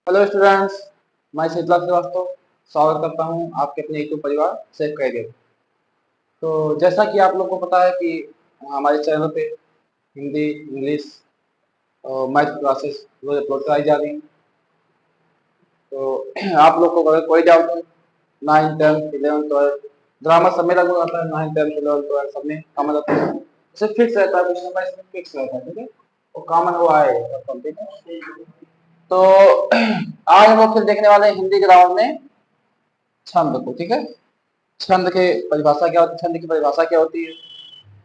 Hello students, मैं शीतला श्रीवास्तव स्वागत करता हूं आपके अपने यूट्यूब परिवार सेफ कैरियर। तो जैसा कि आप लोग को पता है कि हमारे चैनल पे हिंदी, इंग्लिश और मैथ क्लासेस रोज अपलोड कराई जा रही हैं। तो आप लोग को अगर कोई डाउट है, 9, 10, 11, 12 ग्रामर सब में लगभग आता है। 9, 10, 11, 12 सब में कॉमन आता है। इसे फिक्स रहता है, कुछ नंबर इसमें फिक्स रहता है, ठीक है। वो कॉमन हुआ है, ठीक है। तो आज हम लोग फिर देखने वाले हैं हिंदी ग्रामर में छंद को, ठीक है। छंद के परिभाषा क्या होती है, छंद की परिभाषा क्या होती है,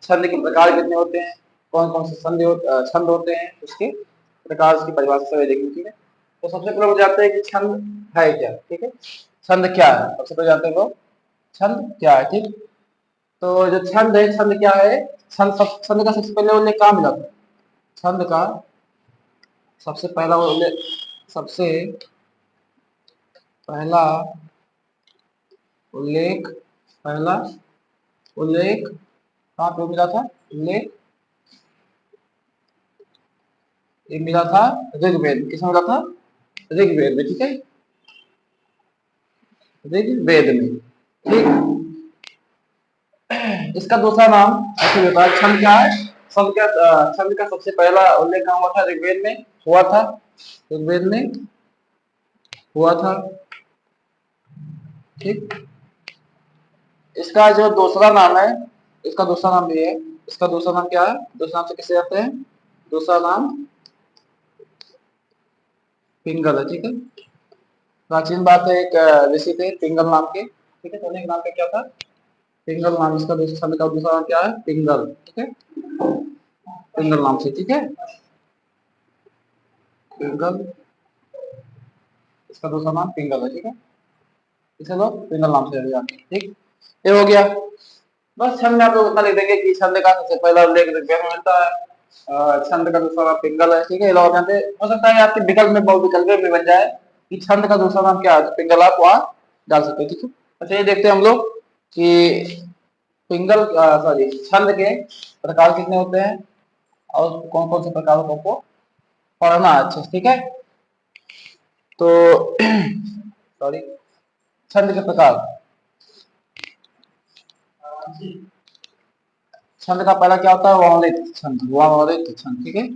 छंद के प्रकार कितने होते हैं, कौन कौन से छंद होते हैं, उसके प्रकार, उसकी परिभाषा सब देखेंगे, ठीक है। तो सबसे पहले वो जानते हैं कि छंद है क्या, ठीक है। छंद क्या है, सबसे पहले जानते हैं लोग छंद क्या है, ठीक। तो जो छंद है, छंद क्या है, छंद का सबसे पहले उल्लेख कहाँ मिला था। छंद का सबसे पहला उल्लेख, सबसे पहला उल्लेख, पहला उल्लेख कहाँ पे मिला था, उल्लेख ये मिला था ऋग्वेद। किसमें मिला था, ऋग्वेद में, ठीक है, ऋग्वेद में, ठीक। इसका दूसरा नाम ऐसे होता है, छंद क्या है, छंद का सबसे पहला उल्लेख कहाँ हुआ था, ऋग्वेद में हुआ था, ऋग्वेद में हुआ था, ठीक। इसका जो दूसरा नाम है, इसका दूसरा नाम भी है, इसका दूसरा नाम क्या है, दूसरा नाम से किसे जाते हैं, दूसरा नाम पिंगल है, ठीक है। प्राचीन बात है, एक ऋषि थे पिंगल नाम के, ठीक है। तो उन्हीं के नाम पे क्या था, पिंगल नाम। इसका दूसरा छंद का दूसरा नाम क्या है, पिंगल, ठीक है, पिंगल नाम से, ठीक है, पिंगल। इसका दूसरा नाम पिंगल है, ठीक है। इसे लोग पिंगल नाम से जानते हैं, ठीक। ये हो गया। बस छंद में आप लोग इतना लिख देंगे कि छंद का सबसे पहला उल्लेख ऋग्वेद में मिलता है, छंद का दूसरा नाम पिंगल है, ठीक है। लोग जानते हैं, हो सकता है आपके विकल्प में बहुत विकल्प भी बन जाए कि छंद का दूसरा नाम क्या है, तो पिंगल आप वहां डाल सकते हैं, ठीक है। अच्छा, ये देखते हैं हम लोग कि पिंगल, सॉरी, छंद के प्रकार कितने होते हैं और कौन कौन से प्रकारों को पढ़ना है अच्छे से, ठीक है। तो सॉरी, छंद के प्रकार, छंद का पहला क्या होता है, वर्णित छंद, वर्णित छंद, ठीक है,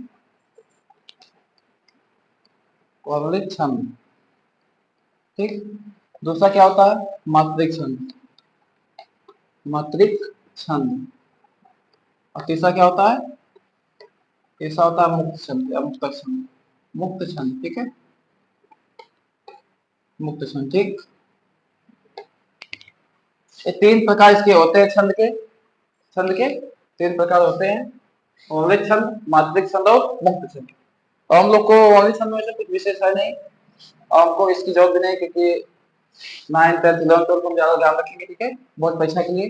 वर्णित छंद, ठीक। दूसरा क्या होता है, मात्रिक छंद, मात्रिक छंद। और तीसरा क्या होता है, तीसरा होता है मुक्त छंद या मुक्तक छंद, मुक्त छंद, ठीक है, मुक्त छंद, ठीक। ये तीन प्रकार इसके होते हैं, छंद के, छंद के तीन प्रकार होते हैं, वर्णित छंद, मात्रिक छंद और मुक्त छंद। और हम लोग को वर्णित छंद में से कुछ विशेष है नहीं, और हमको इसकी जरूरत भी नहीं, क्योंकि 9, 10, 11, 12 को हम ज्यादा ध्यान रखेंगे, ठीक है, बोर्ड परीक्षा के लिए,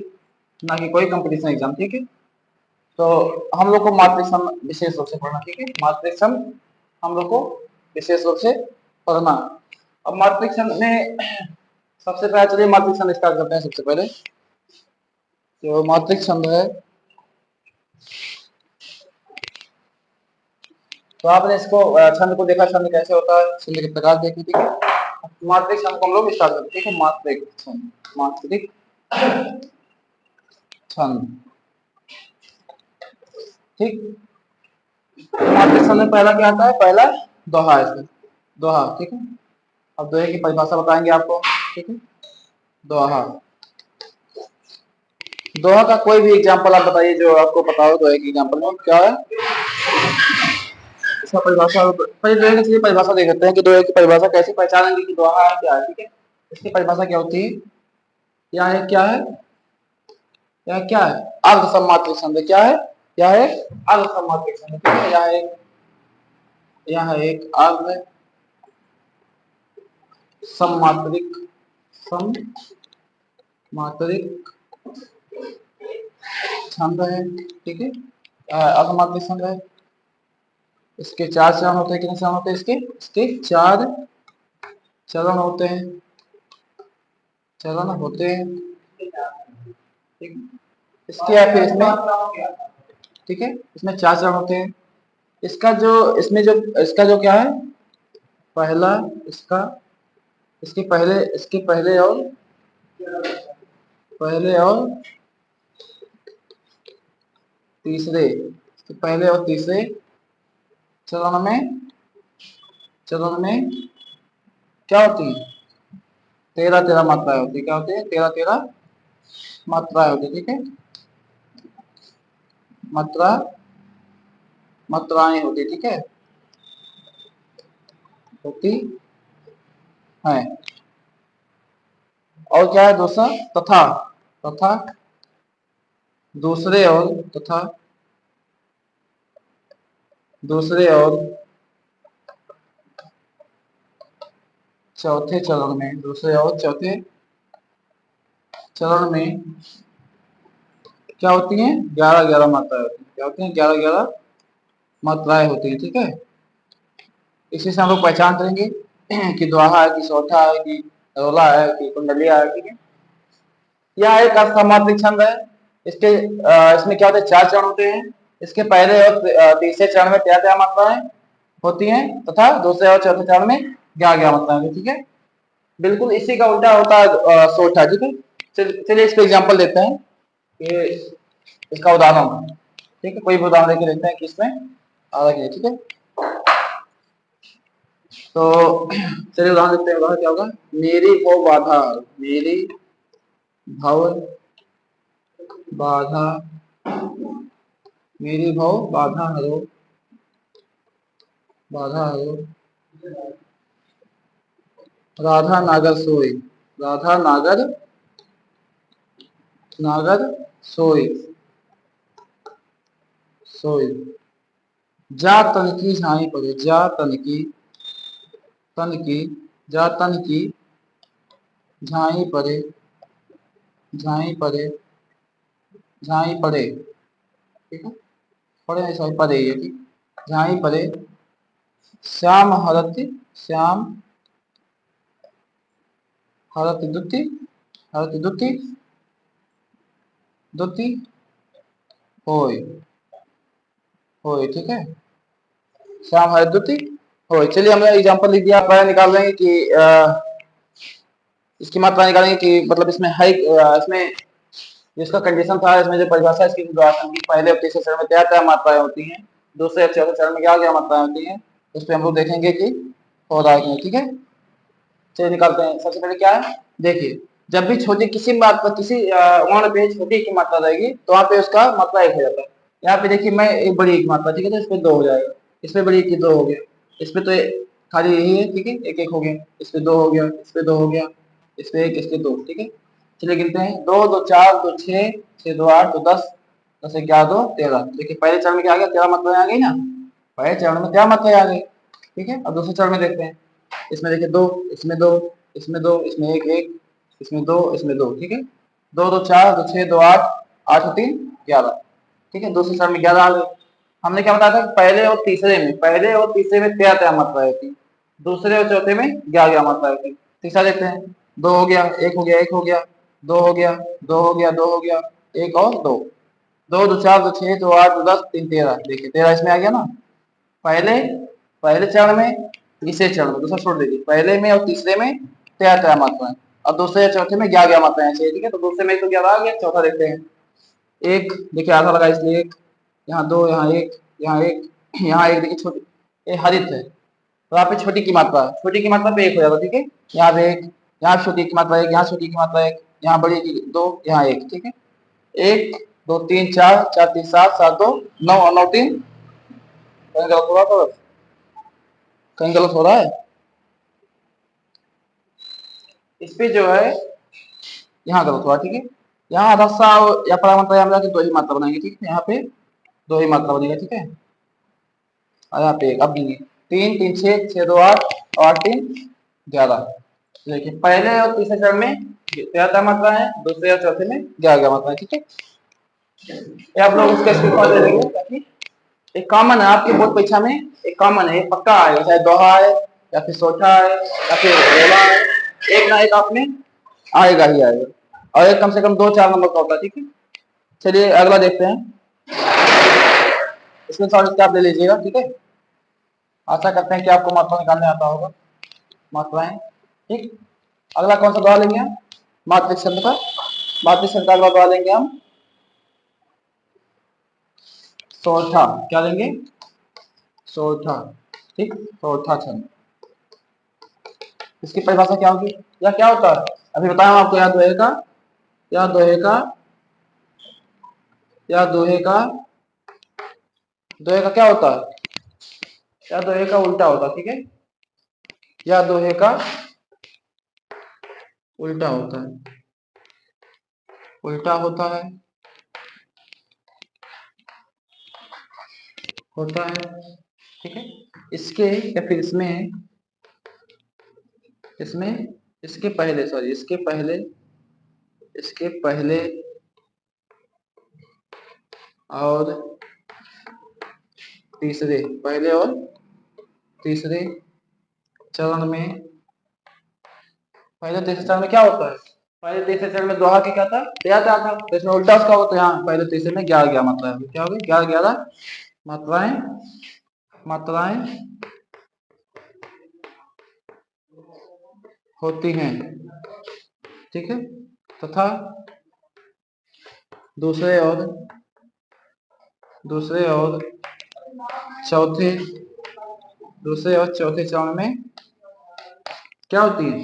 ना कि कोई कंपटीशन एग्जाम, ठीक है। तो हम लोग को मात्रिक सम विशेष रूप से पढ़ना, ठीक है, मात्रिक सम हम लोग को विशेष रूप से पढ़ना। अब मात्रिक सम में सबसे पहले, चलिए मात्रिक सम स्टार्ट करते हैं। सबसे पहले जो मात्रिक छंद है, तो आपने इसको छंद को देखा, छंद कैसे होता है, छंद के प्रकार देखे, ठीक है। मात्रिक छंद को हम लोग स्टार्ट करते हैं, ठीक है, मात्रिक छंद, मात्रिक छंद, ठीक। मात्रिक छंद में पहला क्या आता है, पहला दोहा है इसमें, दोहा, ठीक है। अब दोहे की परिभाषा बताएंगे आपको, ठीक है। दोहा, दोहा का कोई भी एग्जांपल आप बताइए जो आपको पता हो, दोहे की एग्जांपल में क्या है इसका परिभाषा। पहले दोहे की परिभाषा देख लेते हैं कि दोहे की परिभाषा कैसे पहचानेंगे कि दोहा है क्या है, ठीक है। इसकी परिभाषा क्या होती है, क्या है, क्या है, यह क्या है, अर्ध सम्मात्रिक छंद, क्या है, क्या है, अर्ध सम्मात्रिक छंद, ठीक है। यह एक अर्ध सम्मात्रिक, सम्मात्रिक छंद है, ठीक है, अर्धमात्रिक छंद है। इसके चार चरण होते हैं, कितने चरण होते हैं इसके, इसके चार चरण होते हैं, चरण होते हैं, ठीक। इसके या फिर इसमें, ठीक है, इसमें चार चरण होते हैं। इसका जो, इसमें जो, इसका जो क्या है, पहला इसका, इसके पहले और तीसरे, इसके पहले और तीसरे चरण में क्या होती है? 13 मात्राएं होती है। क्या होती है? 13 मात्राएं होती है। ठीक है, मात्राएं होती। ठीक है, होती है। और क्या है दूसरा? तथा, तथा दूसरे और, तथा दूसरे और चौथे चरण में, दूसरे और चौथे चरण में क्या होती हैं? 11 मात्राएं होती हैं। क्या होती हैं? 11 मात्राएं होती हैं। ठीक है, इसी से हम लोग पहचान करेंगे कि दोहा है, कि सौठा है, कि रोला है, कि कुंडलिया है। ठीक है, यह एक अष्टमात्रिक छंद है। इसमें क्या होता है? 4 चरण होते हैं। इसके पहले और तीसरे चरण में 13 मात्राएं होती हैं, तथा दूसरे और चौथे चरण में 11 मात्राएं होती हैं। ठीक है, बिल्कुल इसी का उल्टा होता है सौठा। ठीक है, चलिए इसको एग्जाम्पल देते हैं कि इसका उदाहरण। ठीक है, कोई भी उदाहरण देके देखते हैं कि इसमें अलग है। ठीक है, तो चलिए उदाहरण देखते हैं। उदाहरण क्या होगा? मेरी भव बाधा, मेरी भव बाधा, मेरी भव बाधा हरो, बाधा हरो, राधा नागर सोई, राधा नागर सोई, सोई, जा तन की झाई पड़े, जा तन की, तन की, जा तन की झाई पड़े, झाई पड़े, झाई पड़े। ठीक है, पड़े ऐसा पड़े ये। ठीक, झाई पड़े, श्याम हरत, श्याम हरत दुति, हरत दुति, दुति होय, होय। ठीक है, श्याम हरत दुति होय। चलिए हमने एग्जांपल लिख दिया। पहले निकाल लेंगे कि इसकी मात्रा निकालेंगे कि मतलब इसमें है, इसमें जिसका कंडीशन था, इसमें जो परिभाषा इसकी की पहले और तीसरे चरण में क्या मात्राएं होती हैं, दूसरे और चौथे चरण में क्या मात्राएं होती हैं, उस पर हम लोग देखेंगे कि हो रहा है कि नहीं। ठीक है, चलिए निकालते हैं। सबसे पहले क्या है, देखिए, जब भी छोटी किसी मात्रा, किसी वर्ण पे छोटी की मात्रा रहेगी तो वहाँ पे उसका मात्रा 1 हो जाता है। यहाँ पे देखिए, मैं एक बड़ी एक मात्रा, ठीक है, तो इस पे 2 हो जाएगा, इस पे बड़ी एक 2 हो गया, इस पे तो खाली यही है। ठीक है, एक एक हो गया, इस पे 2 हो गया, इस पे 2 हो गया, इस पे 1, इस पे 2। ठीक है, चलिए गिनते हैं। 2 2 4 2 6 6 2 8 2 10 10 11 2 13। देखिए पहले चरण में क्या आ गया? 13 मात्रा आ गई ना, पहले चरण में 13 मात्रा आ गई। ठीक है, अब दूसरे चरण में देखते हैं। इसमें देखिए 2, इसमें 2, इसमें 2, इसमें 1 1, इसमें 2, इसमें 2। ठीक है, 2 2 4 2 6 2 8 8 और 3 11। ठीक है, दूसरे चरण में 11 आ गए। हमने क्या बताया था? पहले और तीसरे में, पहले और तीसरे में 13 मात्राएं होती, दूसरे और चौथे में 11 मात्राएं होती। तीसरा देखते हैं। 2 हो गया, 1 हो गया, 1 हो गया, 2 हो गया, 2 हो गया, 2 हो गया, 1 और 2। 2 2 4 2 6 2 8 2 10 3 13। देखिए 13 इसमें आ गया ना। पहले पहले चरण में, तीसरे चरण में, दूसरा छोड़ दीजिए, पहले में और तीसरे में 13 मात्राएं, और दूसरे या चौथे में 11 मात्राएं चाहिए। ठीक है, तो दूसरे में तो 11 आ गया, चौथा देखते हैं। 1 देखिए आधा लगा इसलिए 1, यहाँ 2, यहाँ 1, यहाँ 1, यहाँ 1। देखिए छोटी, ये हरित है तो यहाँ पे छोटी की मात्रा, छोटी की मात्रा पे 1 हो जाता। ठीक है, यहाँ पे 1, यहाँ छोटी की मात्रा 1, यहाँ छोटी की मात्रा 1, यहाँ बड़ी की 2, यहाँ 1। ठीक है, 1 2 3 4 4 3 7 7 2 9 और 9 3। कहीं गलत हो रहा था? कहीं गलत हो रहा है? इस पे जो है यहाँ गलत हुआ। ठीक है, यहाँ रस्सा या परामात्रा यहाँ पे 2 ही मात्रा बनाएंगे। ठीक है, यहाँ पे 2 ही मात्रा बनेगा। ठीक है, और यहाँ पे अब देंगे 3 3 6 6 2 8 और 8 3 11। देखिए पहले और तीसरे चरण में 13 मात्रा है, दूसरे और चौथे में 11 मात्रा है। ठीक है, ये आप लोग उसका स्क्रीनशॉट ले लेंगे, ताकि एक कॉमन है आपके बोर्ड परीक्षा में, एक कॉमन है, पक्का आएगा, चाहे दोहा है या फिर सोठा है या फिर रोला है, एक ना एक आप में आएगा ही आएगा, और एक कम से कम 2 4 नंबर का होता है। ठीक है, चलिए अगला देखते हैं। इसमें थोड़ा क्या आप ले लीजिएगा। ठीक है, आशा करते हैं कि आपको मात्रा निकालने आता होगा। मात्राएं। ठीक, अगला कौन सा दोहरा लेंगे हम? मात्रिक शब्द का, मात्रिक शब्द का अगला दोहरा लेंगे हम चौथा। क्या लेंगे? चौथा। ठीक, चौथा छंद। इसकी परिभाषा क्या होगी या क्या होता है अभी बताया आपको? या दोहे का, या दोहे का, या दोहे का, दोहे का क्या होता है? या दोहे का उल्टा होता है। ठीक है, या दोहे का उल्टा होता है, उल्टा होता है, होता है। ठीक है, इसके या फिर इसमें, इसमें, इसके पहले, सॉरी इसके पहले, इसके पहले और तीसरे, पहले और तीसरे चरण में, पहले तीसरे चरण में क्या होता है? पहले तीसरे चरण में दोहा के क्या था? तैयार था। तो इसमें उल्टा उसका हो, तो यहाँ पहले तीसरे में 11 मात्राएं होगी। क्या होगी? 11 मात्राएं, मात्राएं होती हैं। ठीक है, तथा दूसरे और, दूसरे और चौथे, दूसरे और चौथे चरण में क्या होती है?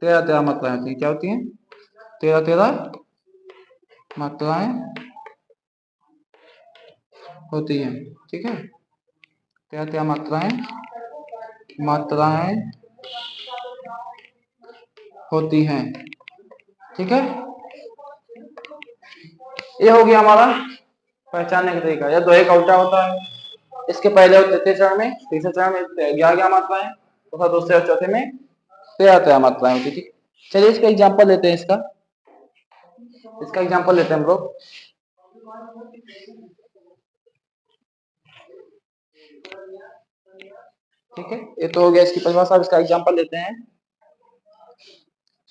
13 मात्राएं होती है। क्या होती है? 13 मात्राएं होती हैं। ठीक है, 13 मात्राएं, मात्राएं होती हैं। ठीक है, ये हो गया हमारा पहचानने का तरीका। या दोहे का उल्टा होता है, इसके पहले और तृतीय चरण में, तीसरे चरण में 11 मात्राएं, तथा दूसरे और चौथे में 13 मात्राएं होती। ठीक, चलिए इसका एग्जाम्पल लेते हैं। इसका एग्जाम्पल लेते हैं हम लोग। ठीक है, ये तो हो गया इसकी परिभाषा। इसका एग्जाम्पल लेते हैं।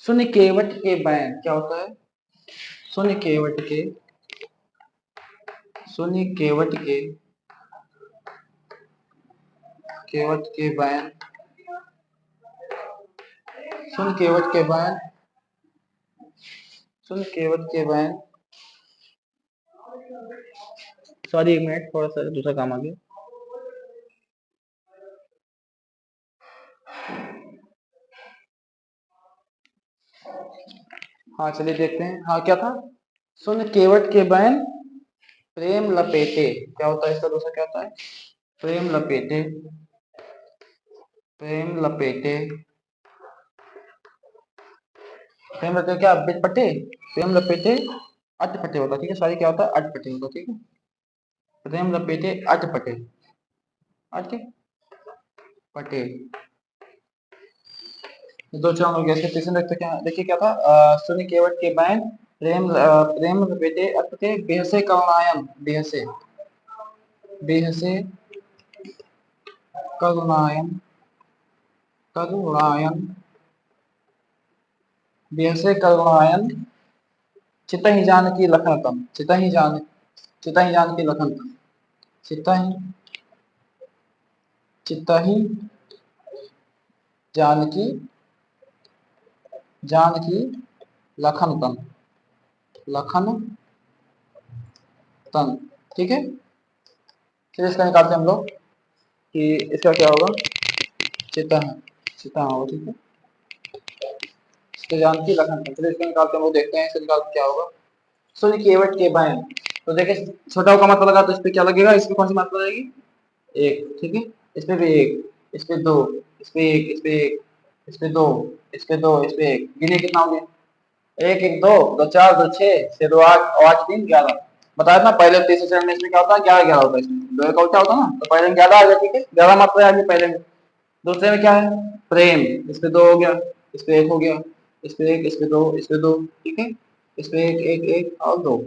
शून्य केवट के बैन। क्या होता है? शून्य केवट के, शून्य केवट के, केवट के बैन, शून्य केवट के बैन, शून्य केवट के बैन, सॉरी एक मिनट, थोड़ा सा दूसरा काम आ गया। हाँ चलिए देखते हैं। हाँ क्या था? शून्य केवट के बैन प्रेम लपेटे। क्या होता है इसका दूसरा? क्या होता है? प्रेम लपेटे, प्रेम लपेटे, प्रेम लपेटे क्या? पटे, प्रेम लपेटे अटपटे होता। ठीक है, सॉरी क्या होता है? अटपटे होता। ठीक है, प्रेम लपेटे अटपटे, अटपटे। दो चरण हो गया। इसके तीसरे देखते क्या? देखिए क्या था? शून्य केवट के बैन प्रेम लपेटे अटपटे, बेहसे करुणायन, बेहसे, बेहसे करुणायन, करुणायन, बेहसे करुणायन, चितहि जानकी लखन तम, चितहि जान, चितहि जानकी लखन तम, चितहि, चितहि जानकी, जानकी लखन तम, लखन तम। ठीक है, फिर इसका निकालते हैं हम लोग कि इसका क्या होगा? चिता, चिता होगा। ठीक है, इसके जानकी लखन तम। फिर इसका निकालते हैं, वो देखते हैं इसका निकाल क्या होगा। सूर्य केवट के बहन, तो देखिए छोटा का मात्रा लगा तो इस पे क्या लगेगा? इस पे कौन सी मात्रा लगेगी? एक। ठीक है, इस पे भी एक, इस पे दो, इस पे एक, इस पे एक, इस पे दो, इस पे दो, इस पे एक। गिने कितना हो गया? एक, एक, दो, दो चार, दो छह, छह दो आठ, आठ तीन 11। बताया था पहले तीसरे चरण में इसमें क्या होता है? 11 होता है। इसमें दो का उल्टा होता है ना, तो पहले में 11 आ गया। ठीक है, 11 मात्रा आ गई पहले में। दूसरे में क्या है? प्रेम, इस पे 2 हो गया, इस पे 1 हो गया, इस पे 1, इस पे 2, इस पे 2। ठीक है, इस पे 1, 1, 1 और 2,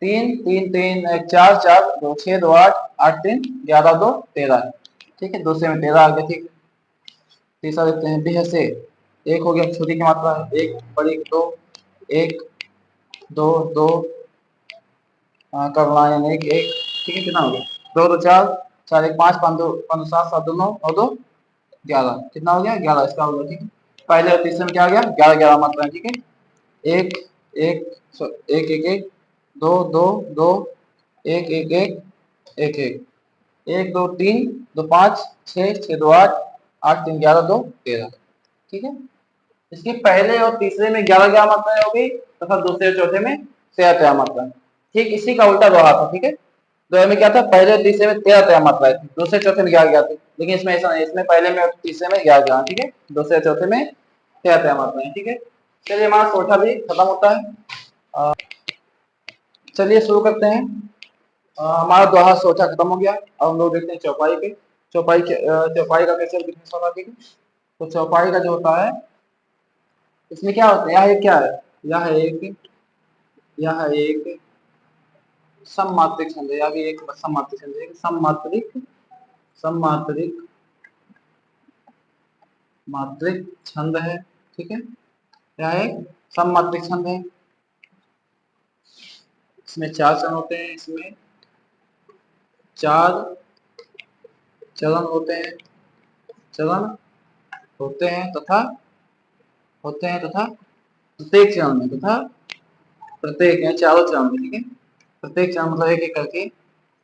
3, 3, 3, 1, 4, 4, 2, 6, 2, 8, 8, 3, 11, 2, 13। ठीक है, दूसरे में 13 आ गया। ठीक, तीसरा देखते हैं बेहसे। एक हो गया, छोटी की मात्रा है, एक, बड़ी दो, एक, दो, दो, करलायन एक, एक। ठीक है, कितना हो गया? 2, 2, 4, 4, 1, 5, 5, 2, 5, 7, 7, 2, 9, 9, 2, 11, कितना हो गया 11, इसका हो गया। ठीक है, पहले और तीसरे में क्या हो गया 11 11 मात्राएं। ठीक है, एक एक एक एक एक, दो दो दो, एक एक एक एक एक, एक दो तीन, दो पाँच, छः छः दो आठ, आठ तीन 11, दो 13। ठीक है, इसके पहले और तीसरे में 11 11 मात्राएं हो गई तथा दूसरे और चौथे में 13 13 मात्राएं। ठीक इसी का उल्टा दोहा था। ठीक है, दोहे में क्या था, पहले और तीसरे में 13 13 मात्राएं थी, दूसरे चौथे में 11 11 थी, लेकिन इसमें ऐसा नहीं, इसमें पहले में और तीसरे में 11 11। ठीक है, दूसरे चौथे में 13 13 मात्राएं। ठीक है, चलिए हमारा सोचा भी खत्म होता है। चलिए शुरू करते हैं। हमारा दोहा सोचा खत्म हो गया। अब हम लोग देखते हैं चौपाई पे। चौपाई का कैसे लिखने वाला। ठीक है, तो चौपाई का जो होता है, इसमें क्या होता है, यह एक क्या है, यह एक सममात्रिक छंद है, या भी एक सममात्रिक छंद है, सममात्रिक मात्रिक छंद है। ठीक है, यह एक सममात्रिक छंद है। इसमें चार चरण होते हैं, इसमें चार चरण चरण होते हैं तथा प्रत्येक चरण में प्रत्येक है चारों चरण में। ठीक है, प्रत्येक चरण मतलब एक एक करके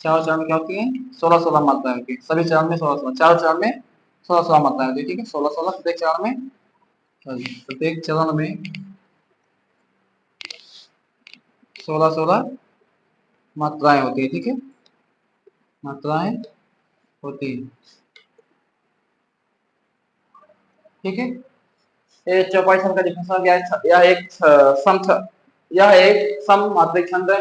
चारों चरण में क्या होती है 16 16 मात्राएं होती है। सभी चरण में 16 16, चारों चरण में 16 16 मात्राएं होती है। ठीक है, 16 16 प्रत्येक चरण में 16 16 मात्राएं होती है। ठीक है, मात्राएं होती है। ठीक है, ये चौपाई छंद का डिफिनेशन क्या है, यह एक सम मात्रिक छंद है।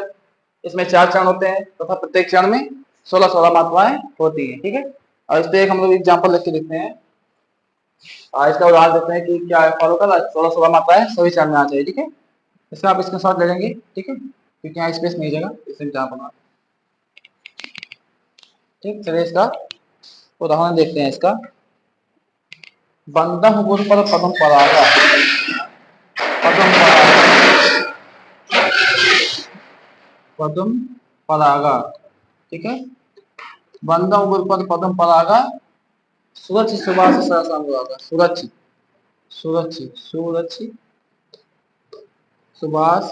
इसमें चार चरण होते हैं तथा प्रत्येक चरण में 16 16 मात्राएं होती है। ठीक है, और इस पे एक हम लोग एग्जाम्पल लिख के देखते हैं। इसका उदाहरण देते हैं कि क्या फॉलो कर 16 16 मात्राएं सभी चरण में आना चाहिए। ठीक है, इसका आप स्क्रीनशॉट ले लेंगे। ठीक है, क्योंकि यहाँ स्पेस नहीं जगह, इसलिए एग्जाम्पल बना। ठीक, चलिए इसका उदाहरण देखते हैं। इसका बंदह गुरु पर पदम परागा, पदम परागा, पदम परागा। ठीक है, बंदह गुरु पर पदम परागा, सुरक्षित सुभाष सरस अनुरागा। सुरक्षित सुरक्षित सुरक्षित सुभाष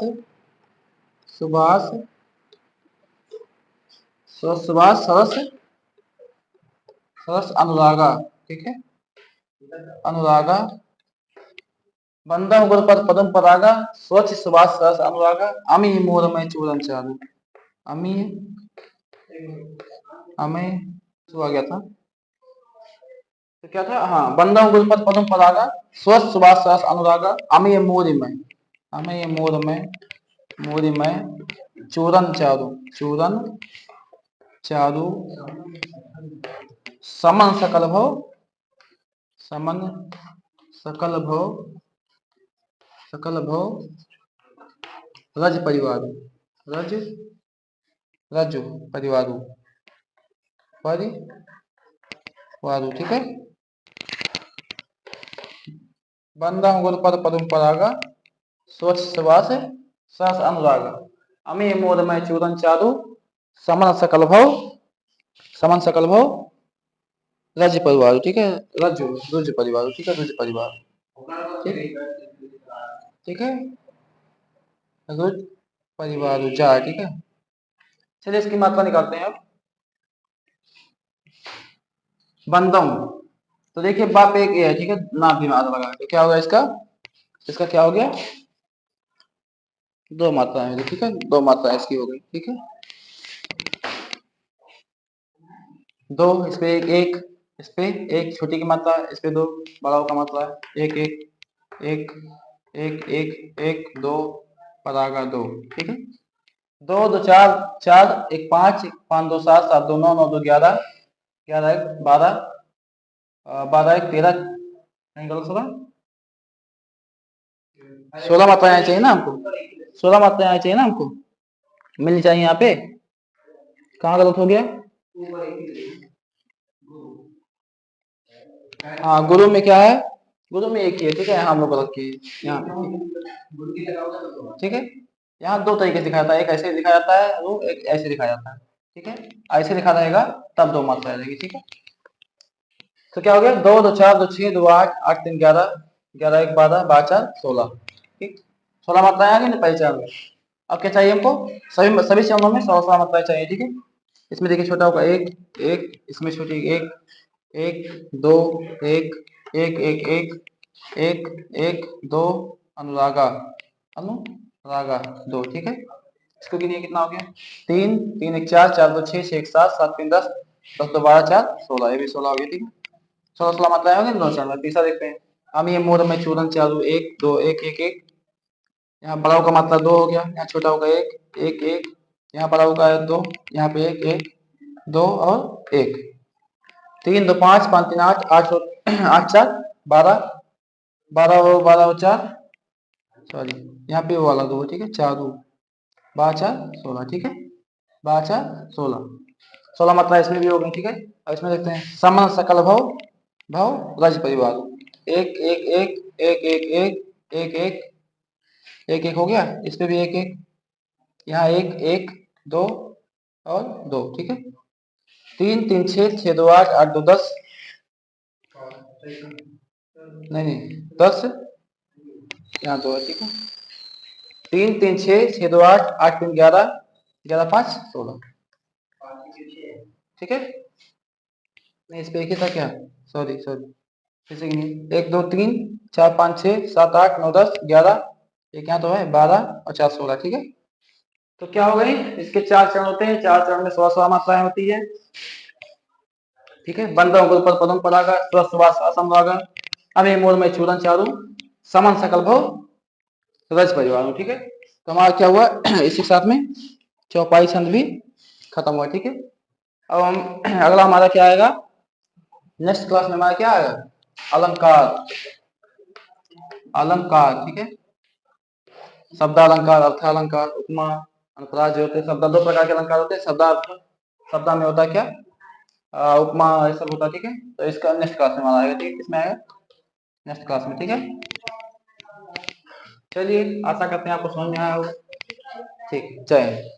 सुभाष सुभाष सरस सरस अनुरागा। ठीक है, अनुरागा, बंदम गुरुपद पदम परागा, स्वच्छ सुभाष सरस अनुरागा, अमी मोर में चूरन चारू। अमी अमे आ गया था, तो क्या था, हाँ, बंदम गुरुपद पदम परागा, स्वच्छ सुभाष सरस अनुरागा, अमी मोर में, अमी मोर में चूरन चारू समन सकल भव रज परिवार, रज रज परिवारू परिवारू। ठीक है, बंदम गुरुपद पदम परागा, स्वच्छ सुभाष सरस अनुरागा, अमी मोद में चूरन चारू, समन सकल भव रज परिवार। ठीक है, रुज परिवार। ठीक है, रुज परिवार। ठीक है, रुज परिवार जा। ठीक है, चलिए इसकी मात्रा निकालते हैं अब। बंदम, तो देखिए बाप एक है। ठीक है, ना भी मात्रा लगा, तो क्या होगा इसका क्या हो गया, दो मात्राएं होगी। ठीक है, दो मात्राएं इसकी हो गई। ठीक है, दो, इस पे एक इस पे एक छोटी की मात्रा, इस पे दो बड़ाओं का मात्रा है। एक एक एक एक एक एक दो परागा दो। ठीक है, दो दो चार, चार एक पाँच, पाँच दो सात, सात दो नौ, नौ दो 11, 11 एक 12, 12 एक 13, नहीं गलत होगा, 16 मात्राएं आनी चाहिए ना हमको, 16 मात्राएं आनी चाहिए ना हमको, मिलनी चाहिए यहाँ पे। कहाँ गलत हो गया, हाँ गुरु में क्या है, गुरु में एक ही है। ठीक है, यहाँ हम लोग गलत किए यहाँ पे। ठीक है, यहाँ दो तरीके से दिखाया जाता है, एक ऐसे लिखा जाता है, एक ऐसे लिखा जाता है। ठीक है, ऐसे लिखा रहेगा तब दो मात्रा रहेगी। ठीक है, तो क्या हो गया, 2 2 4 2 6 2 8 8 3 11 11 1 12 12 4 16। ठीक, 16 मात्राएं आ गई ना पहले चार में। अब क्या चाहिए हमको, सभी सभी चरणों में 16 मात्राएं चाहिए। ठीक है, इसमें देखिए छोटा होगा एक एक, इसमें छोटी एक एक दो एक एक एक एक एक एक दो अनुरागा अनुरागा दो। ठीक है, इसको गिनिए कितना हो गया, 3 3 1 4 4 2 6 6 1 7 7 3 10 10 2 12 4 16, ये भी 16 हो गया। ठीक है, 16 16 मात्राएं हो गई दोनों चरण में। तीसरा देखते हैं, हम ये मोर में चूरन चालू एक दो एक एक एक, यहाँ बड़ा का मात्रा 2 हो गया, यहाँ छोटा होगा एक एक एक, यहाँ बड़ा होगा 2, यहाँ पे एक एक 2 और एक, 3 2 5 5 3 8 8 8 4 12 12 हो 12 हो 4, सॉरी यहाँ पे वो वाला 2। ठीक है, 4 2 12 4 16। ठीक है, 12 4 16, 16 मात्रा इसमें भी हो गई। ठीक है, अब इसमें देखते हैं, समान सकल भव भव रज परिवार, एक एक एक एक एक एक एक एक एक एक हो गया, इस पे भी एक एक, यहाँ एक एक दो और दो। ठीक है, 3 3 6 6 2 8 8 2 10, नहीं नहीं 10, यहाँ 2 है। ठीक है, 3 3 6 6 2 8 8 3 11 11 5 16। ठीक है, नहीं इस पे एक ही था क्या, सॉरी सॉरी, फिर से गिनिए, 1 2 3 4 5 6 7 8 9 10 11, एक यहाँ तो है 12 और 4 16। ठीक है, तो क्या हो गई, इसके 4 चरण होते हैं, 4 चरण में 16 16 मात्राएं होती है। ठीक है, बंधव गुल पर पदम परागा स्वस्वास असंभागा, अमे मूल में चूरन चारू समन सकल भव रज परिवार। ठीक है, तो हमारा क्या हुआ इसी के साथ में चौपाई छंद भी खत्म हुआ। ठीक है, अब हम अगला हमारा क्या आएगा, नेक्स्ट क्लास में हमारा क्या आएगा, अलंकार अलंकार। ठीक है, शब्द अलंकार, अर्थ अलंकार, उपमा अनुप्रास जो होते हैं, शब्द 2 प्रकार के अलंकार होते हैं, शब्दार्थ, शब्द में होता है क्या, उपमा, ये सब होता है। ठीक है, तो इसका नेक्स्ट क्लास में हमारा आएगा। ठीक है, किसमें आएगा, नेक्स्ट क्लास में। ठीक है, चलिए आशा करते हैं आपको समझ में आया होगा। ठीक, जय हिंद।